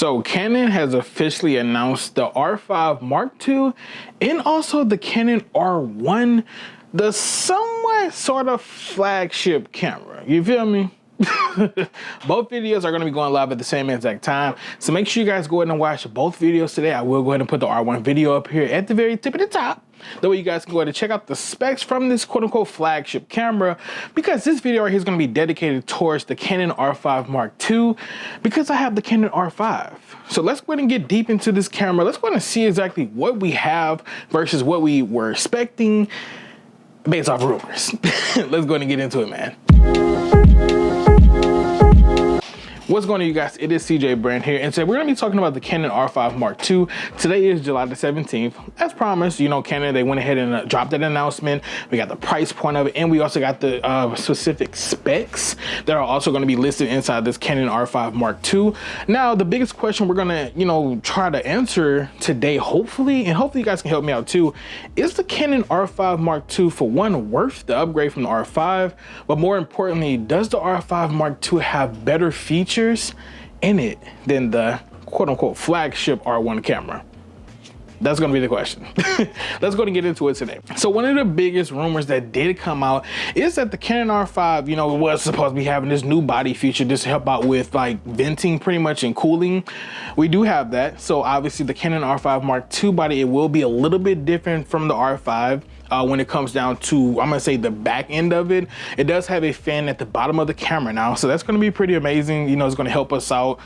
So Canon has officially announced the R5 Mark II and also the Canon R1, the somewhat sort of flagship camera. You feel me? Both videos are going to be going live at the same exact time, so make sure you guys go ahead and watch both videos today. I will go ahead and put the R1 video up here at the very tip of the top. That way you guys can go ahead and check out the specs from this quote-unquote flagship camera, because this video right here is going to be dedicated towards the Canon R5 Mark II because I have the Canon R5. So let's go ahead and get deep into this camera. Let's go ahead and see exactly what we have versus what we were expecting based off rumors. Let's go ahead and get into it, man. What's going on, you guys? It is CJ Brand here, and today we're going to be talking about the Canon R5 Mark II. Today is July the 17th. As promised, you know, Canon, they went ahead and dropped that announcement. We got the price point of it, and we also got the specific specs that are also going to be listed inside this Canon R5 Mark II. Now, the biggest question we're going to, you know, try to answer today, hopefully, and hopefully you guys can help me out too, is the Canon R5 Mark II, for one, worth the upgrade from the R5? But more importantly, does the R5 Mark II have better features in it than the quote-unquote flagship R1 camera? That's going to be the question. Let's go and get into it today. So one of the biggest rumors that did come out is that the Canon R5, you know, was supposed to be having this new body feature just to help out with like venting pretty much and cooling. We do have that. So obviously the Canon R5 Mark II body, it will be a little bit different from the R5. When it comes down to, I'm gonna say, the back end of it. It does have a fan at the bottom of the camera now, so that's gonna be pretty amazing. You know, it's gonna help us out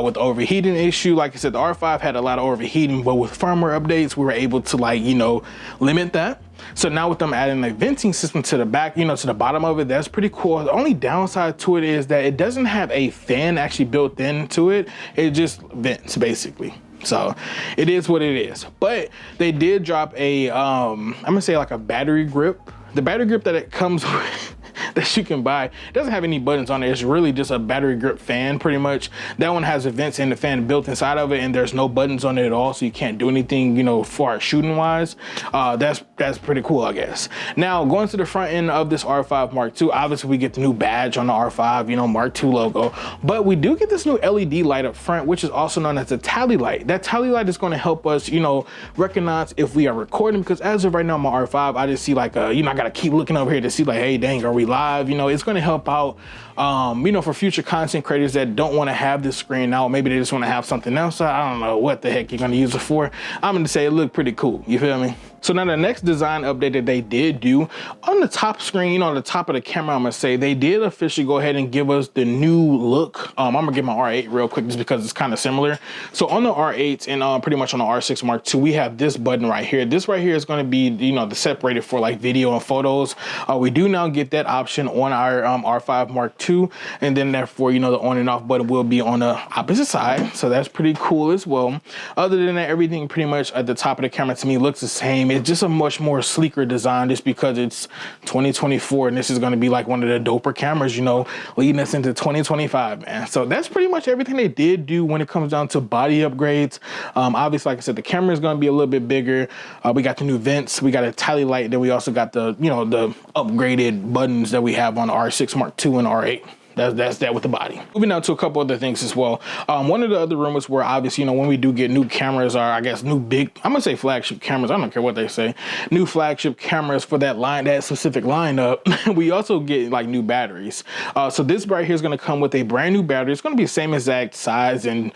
with the overheating issue. Like I said, the R5 had a lot of overheating, but with firmware updates, we were able to, like, you know, limit that. So now with them adding a venting system to the back, you know, to the bottom of it, that's pretty cool. The only downside to it is that it doesn't have a fan actually built into it. It just vents, basically. So it is what it is. But they did drop a I'm gonna say like a battery grip. The battery grip that it comes with that you can buy, it doesn't have any buttons on it. It's really just a battery grip fan, pretty much. That one has the vents and the fan built inside of it, and there's no buttons on it at all, so you can't do anything, you know, far as shooting wise. That's pretty cool, I guess. Now, going to the front end of this R5 Mark II, obviously we get the new badge on the R5, you know, Mark II logo, but we do get this new LED light up front, which is also known as a tally light. That tally light is going to help us, you know, recognize if we are recording, because as of right now, my R5, I just see like you know, I gotta keep looking over here to see like, hey, dang, are we live? You know, it's going to help out, you know, for future content creators that don't want to have this screen out. Maybe they just want to have something else. I don't know what the heck you're going to use it for. I'm going to say it looked pretty cool. You feel me? So now the next design update that they did do on the top screen, you know, on the top of the camera, I'm gonna say they did officially go ahead and give us the new look. I'm gonna get my R8 real quick just because it's kind of similar. So on the R8 and pretty much on the R6 Mark II, we have this button right here. This right here is gonna be, you know, the separated for like video and photos. We do now get that option on our R5 Mark II, and then therefore, you know, the on and off button will be on the opposite side. So that's pretty cool as well. Other than that, everything pretty much at the top of the camera to me looks the same. It's just a much more sleeker design just because it's 2024 and this is going to be like one of the doper cameras, you know, leading us into 2025, man. So that's pretty much everything they did do when it comes down to body upgrades. Obviously, like I said, the camera is going to be a little bit bigger. We got the new vents, we got a tally light, then we also got the, you know, the upgraded buttons that we have on the R6 Mark II and R8. That's that with the body. Moving on to a couple other things as well. One of the other rumors were obviously, you know, when we do get new cameras, or I guess new big, I'm gonna say flagship cameras, I don't care what they say, new flagship cameras for that line, that specific lineup, we also get like new batteries. So this right here is gonna come with a brand new battery. It's gonna be the same exact size and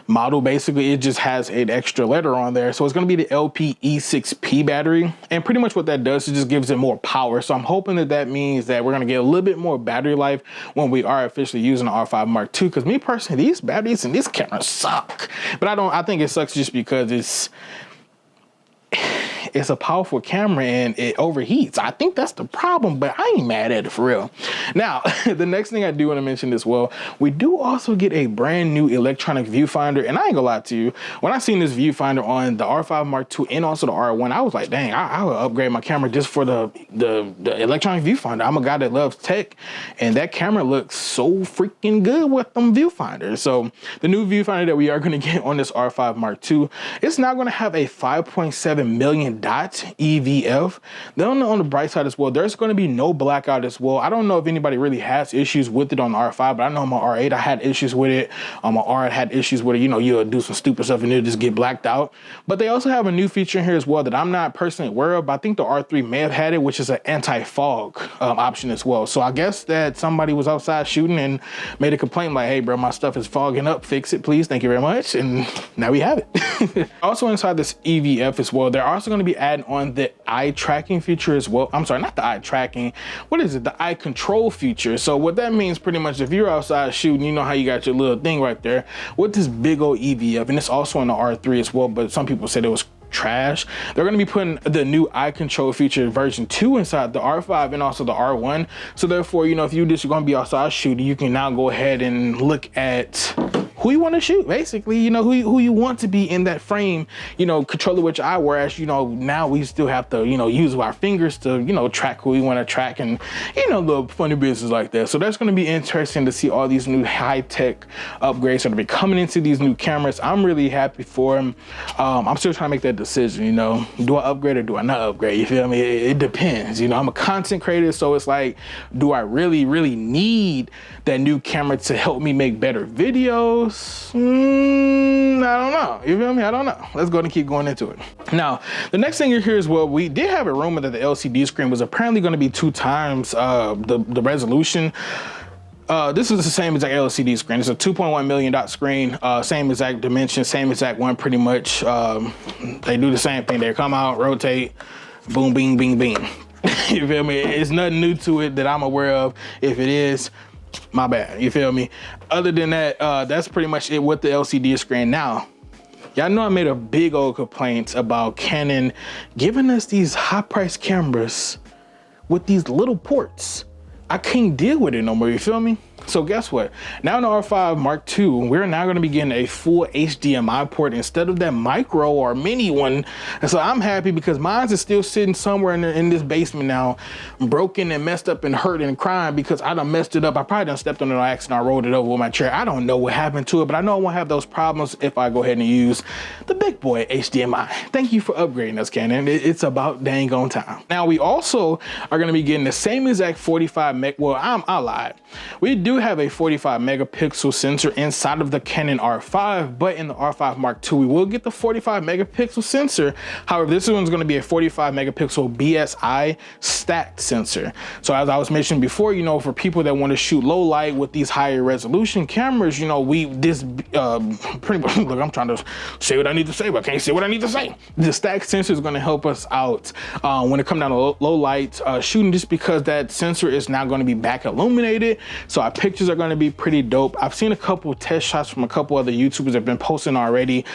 model, basically. It just has an extra letter on there. So it's going to be the LPE6P battery, and pretty much what that does is just gives it more power. So I'm hoping that that means that we're going to get a little bit more battery life when we are officially using the R5 Mark II, because me personally, these batteries in this camera suck. But I think it sucks just because it's a powerful camera and it overheats. I think that's the problem, but I ain't mad at it for real. Now, the next thing I do want to mention as well, we do also get a brand new electronic viewfinder. And I ain't gonna lie to you, when I seen this viewfinder on the R5 Mark II and also the R1, I was like, dang, I would upgrade my camera just for the electronic viewfinder. I'm a guy that loves tech, and that camera looks so freaking good with them viewfinders. So the new viewfinder that we are gonna get on this R5 Mark II, it's now gonna have a $5.7 million dot EVF. Then on the bright side as well, there's going to be no blackout as well. I don't know if anybody really has issues with it on the R5, but I know on my R8 I had issues with it. On my R I had issues with it. You know, you'll do some stupid stuff and it'll just get blacked out. But they also have a new feature in here as well that I'm not personally aware of, but I think the R3 may have had it, which is an anti-fog option as well. So I guess that somebody was outside shooting and made a complaint like, hey bro, my stuff is fogging up, fix it please, thank you very much. And now we have it. Also inside this EVF as well, they're also going to be adding on the eye tracking feature as well. I'm sorry, not the eye tracking. What is it? The eye control feature. So what that means pretty much, if you're outside shooting, you know how you got your little thing right there with this big old EVF, and it's also on the R3 as well, but some people said it was trash. They're going to be putting the new eye control feature version 2 inside the R5 and also the R1. So therefore, you know, if you just going to be outside shooting, you can now go ahead and look at who you want to shoot, basically, you know, who you want to be in that frame, you know, control it with your eye, whereas, you know, now we still have to, you know, use our fingers to, you know, track who we want to track and, you know, the funny business like that. So that's going to be interesting to see all these new high-tech upgrades that are be coming into these new cameras. I'm really happy for them. I'm still trying to make that decision, you know, do I upgrade or do I not upgrade? You feel me? It depends. You know, I'm a content creator, so it's like, do I really need that new camera to help me make better videos? I don't know. You feel me? I don't know. Let's go ahead and keep going into it. Now, the next thing here is, well, we did have a rumor that the LCD screen was apparently going to be 2 times the resolution. This is the same exact LCD screen. It's a 2.1 million dot screen, same exact dimension, same exact one pretty much. They do the same thing. They come out, rotate, boom, bing, bing, bing. You feel me? It's nothing new to it that I'm aware of. If it is, my bad, you feel me? Other than that, that's pretty much it with the LCD screen. Now, y'all know I made a big old complaint about Canon giving us these high-priced cameras with these little ports. I can't deal with it no more, you feel me? So guess what? Now in the R5 Mark II, we're now gonna be getting a full HDMI port instead of that micro or mini one. And so I'm happy because mine is still sitting somewhere in this basement now, broken and messed up and hurt and crying because I done messed it up. I probably done stepped on it on accident. I rolled it over with my chair. I don't know what happened to it, but I know I won't have those problems if I go ahead and use the big boy HDMI. Thank you for upgrading us, Canon. It's about dang on time. Now we also are gonna be getting the same exact 45 meg, well, I lied. We do have a 45 megapixel sensor inside of the Canon R5, but in the R5 Mark II, we will get the 45 megapixel sensor. However, this one's going to be a 45 megapixel BSI stacked sensor. So as I was mentioning before, you know, for people that want to shoot low light with these higher resolution cameras, you know, pretty much, look, I'm trying to say what I need to say, but I can't say what I need to say. The stacked sensor is going to help us out when it comes down to low light shooting, just because that sensor is now going to be back illuminated. So our pictures are going to be pretty dope. I've seen a couple test shots from a couple other YouTubers that have been posting already,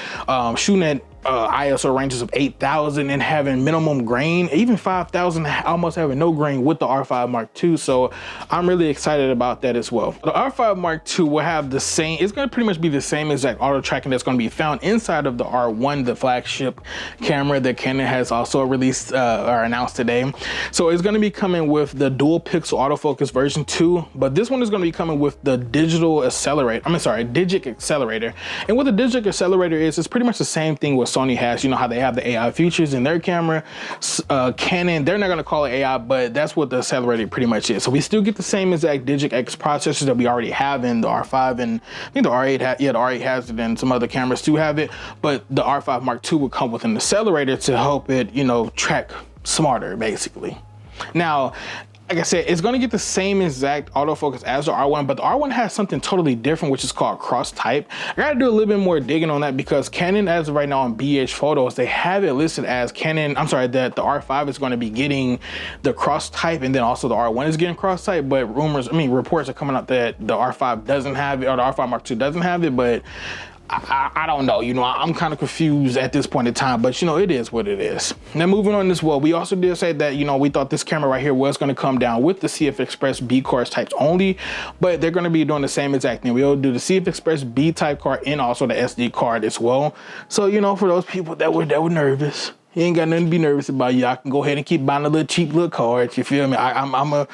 shooting at ISO ranges of 8,000 and having minimum grain, even 5,000 almost having no grain with the R5 Mark II. So I'm really excited about that as well. The R5 Mark II will have the same, it's going to pretty much be the same exact auto tracking that's going to be found inside of the R1, the flagship camera that Canon has also released or announced today. So it's going to be coming with the dual pixel autofocus version 2, but this one is going to be coming with the digital accelerator. Digic accelerator. And what the digic accelerator is, it's pretty much the same thing with Sony has. You know how they have the AI features in their camera. Canon, they're not going to call it AI, but that's what the accelerator pretty much is. So we still get the same exact Digic X processors that we already have in the R5, and I think the R8, the R8 has it, and some other cameras too have it, but the R5 Mark II will come with an accelerator to help it, you know, track smarter, basically. Now, like I said, it's going to get the same exact autofocus as the R1, but the R1 has something totally different, which is called cross type. I got to do a little bit more digging on that because Canon, as of right now on BH Photos, they have it listed as that the R5 is going to be getting the cross type, and then also the R1 is getting cross type. But reports are coming out that the R5 doesn't have it, or the R5 Mark II doesn't have it, but I don't know, you know, I'm kind of confused at this point in time, but you know, it is what it is. Now moving on as well, we also did say that, you know, we thought this camera right here was going to come down with the CF Express B cards types only, but they're going to be doing the same exact thing. We'll do the CF Express B type card and also the SD card as well. So, you know, for those people that were nervous, you ain't got nothing to be nervous about. Y'all can go ahead and keep buying the little cheap little cards. You feel me? I'm gonna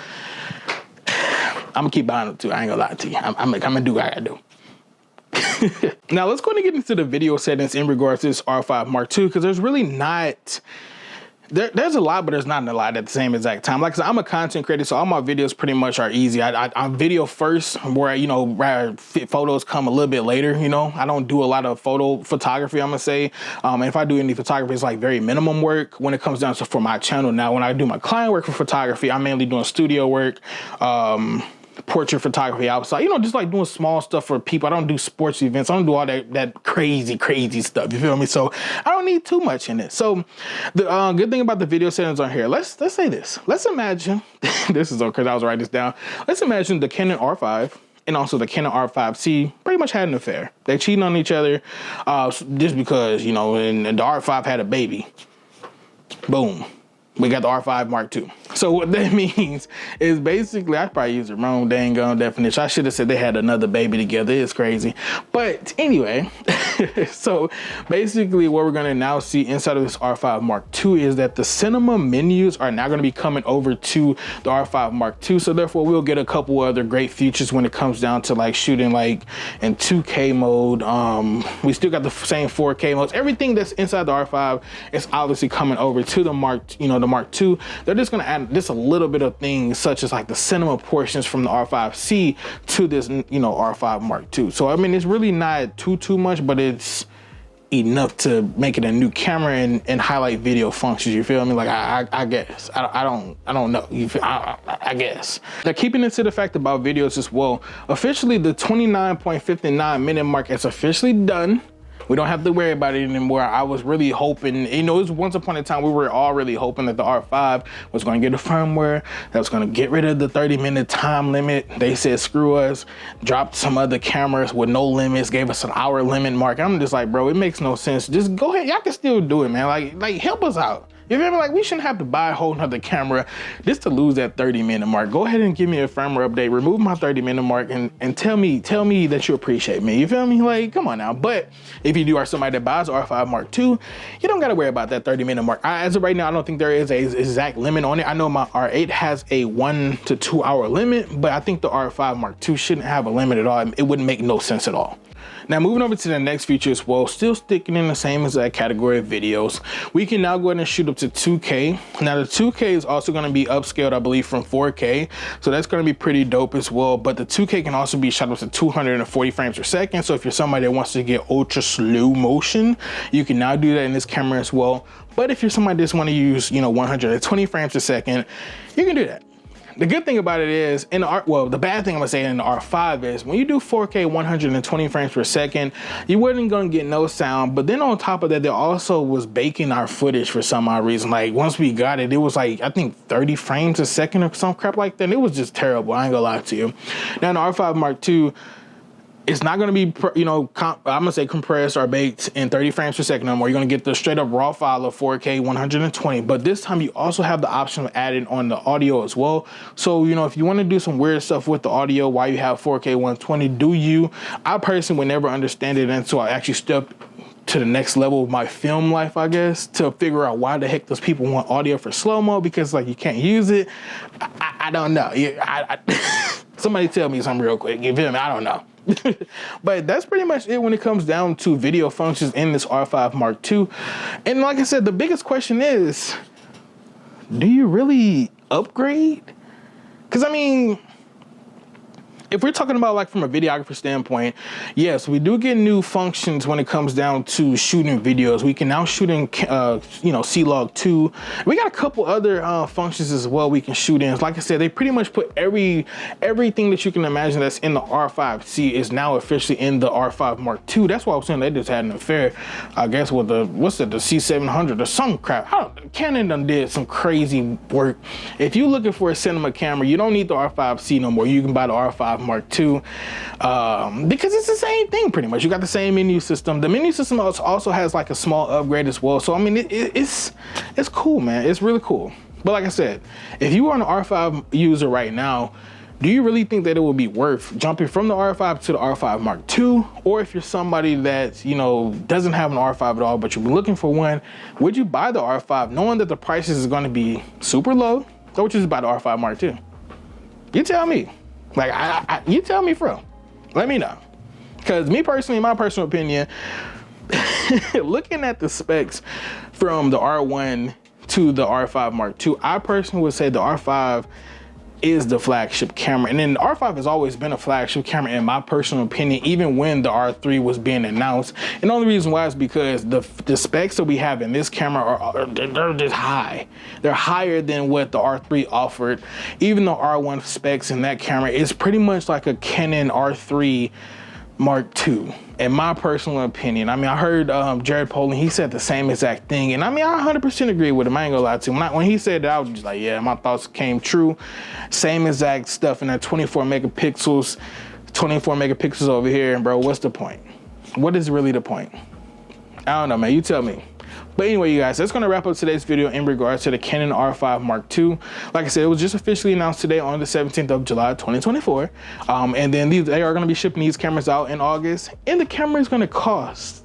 keep buying them too. I ain't gonna lie to you. I'm gonna do what I gotta do. Now let's go ahead and get into the video settings in regards to this R5 Mark II, because there's really not There's a lot, but there's not a lot at the same exact time. Like I said, I'm a content creator, so all my videos pretty much are easy. I'm video first, where, you know, where photos come a little bit later, you know. I don't do a lot of photography, I'm gonna say. And if I do any photography, it's like very minimum work when it comes down to for my channel. Now, when I do my client work for photography, I'm mainly doing studio work, portrait photography outside, you know, just like doing small stuff for people. I don't do sports events. I don't do all that crazy stuff. You feel me? So I don't need too much in it. So the good thing about the video settings on here, let's say this. Let's imagine, this is okay, I was writing this down. Let's imagine the Canon R5 and also the Canon R5C pretty much had an affair. They cheating on each other just because, you know, and the R5 had a baby. Boom. We got the R5 Mark II. So what that means is basically, I probably used the wrong dang on definition. I should have said they had another baby together. It's crazy. But anyway, so basically what we're gonna now see inside of this R5 Mark II is that the cinema menus are now gonna be coming over to the R5 Mark II. So therefore we'll get a couple other great features when it comes down to like shooting like in 2K mode. We still got the same 4K modes. Everything that's inside the R5 is obviously coming over to the Mark, you know, the Mark II. They're just gonna add just a little bit of things such as like the cinema portions from the R5C to this, you know, R5 Mark II. So I mean, it's really not too much, but it's enough to make it a new camera and highlight video functions. You feel me? Like I guess I don't know. You feel, I guess. Now keeping it to the fact about videos as well, officially the 29.59 minute mark is officially done. We don't have to worry about it anymore. I was really hoping, you know, it was once upon a time we were all really hoping that the R5 was going to get a firmware that was going to get rid of the 30-minute time limit. They said screw us, dropped some other cameras with no limits, gave us an hour limit mark. I'm just like, bro, it makes no sense. Just go ahead, y'all can still do it, man. Like help us out. You feel me? Like, we shouldn't have to buy a whole nother camera just to lose that 30-minute mark. Go ahead and give me a firmware update, remove my 30-minute mark, and tell me that you appreciate me. You feel me? Like, come on now. But if you are somebody that buys R5 Mark II, you don't got to worry about that 30-minute mark. As of right now, I don't think there is a exact limit on it. I know my R8 has a 1 to 2 hour limit, but I think the R5 Mark II shouldn't have a limit at all. It wouldn't make no sense at all. Now moving over to the next feature as well, still sticking in the same exact category of videos, we can now go ahead and shoot up to 2K. Now the 2K is also going to be upscaled, I believe, from 4K, so that's going to be pretty dope as well. But the 2K can also be shot up to 240 frames per second. So if you're somebody that wants to get ultra slow motion, you can now do that in this camera as well. But if you're somebody that just want to use, you know, 120 frames per second, you can do that. The good thing about it is, in the the bad thing I'm gonna say in the R5 is when you do 4K 120 frames per second, you wasn't gonna get no sound. But then on top of that, there also was baking our footage for some odd reason. Like once we got it, it was like, I think 30 frames a second or some crap like that. And it was just terrible. I ain't gonna lie to you. Now in the R5 Mark II, it's not going to be, you know, I'm going to say compressed or baked in 30 frames per second no more. You're going to get the straight up raw file of 4K 120. But this time you also have the option of adding on the audio as well. So, you know, if you want to do some weird stuff with the audio while you have 4K 120, do you? I personally would never understand it until I actually stepped to the next level of my film life, I guess, to figure out why the heck those people want audio for slow-mo, because like you can't use it. I don't know. Somebody tell me something real quick. You feel me? I don't know. But that's pretty much it when it comes down to video functions in this R5 Mark II. And like I said, the biggest question is, do you really upgrade? Because I mean, if we're talking about like from a videographer standpoint, yes, we do get new functions when it comes down to shooting videos. We can now shoot in, you know, C-Log 2. We got a couple other functions as well we can shoot in. Like I said, they pretty much put everything that you can imagine that's in the R5C is now officially in the R5 Mark II. That's why I was saying they just had an affair, I guess, with the, what's it, the C700 or some crap. Canon done did some crazy work. If you're looking for a cinema camera, you don't need the R5C no more. You can buy the R5 Mark II because it's the same thing pretty much. You got the same menu system. The menu system also has like a small upgrade as well. So I mean, it's cool, man. It's really cool. But like I said, if you are an R5 user right now, do you really think that it would be worth jumping from the R5 to the R5 Mark II? Or if you're somebody that, you know, doesn't have an R5 at all, but you've been looking for one, would you buy the R5 knowing that the prices is going to be super low? Or would you just buy the R5 Mark II? You tell me. Like, you tell me, bro. Let me know. Because me personally, in my personal opinion, looking at the specs from the R1 to the R5 Mark II. I personally would say the R5 is the flagship camera, and then the R5 has always been a flagship camera in my personal opinion, even when the R3 was being announced. And the only reason why is because the specs that we have in this camera they're just high. They're higher than what the R3 offered. Even the R1 specs in that camera is pretty much like a Canon R3 Mark II, in my personal opinion. I mean, I heard Jared Poling, he said the same exact thing, and I mean, I 100% agree with him. I ain't gonna lie to him. When he said that, I was just like, yeah, my thoughts came true. Same exact stuff in that 24 megapixels over here, bro. What's the point? What is really the point? I don't know, man. You tell me. But anyway, you guys, that's going to wrap up today's video in regards to the Canon R5 Mark II. Like I said, it was just officially announced today on the 17th of July, 2024. And then they are going to be shipping these cameras out in August. And the camera is going to cost,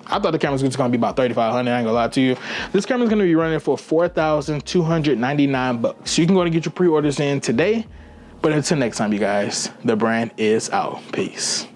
I thought the camera was just going to be about $3,500. I ain't going to lie to you. This camera is going to be running for $4,299. So you can go and get your pre-orders in today. But until next time, you guys, the brand is out. Peace.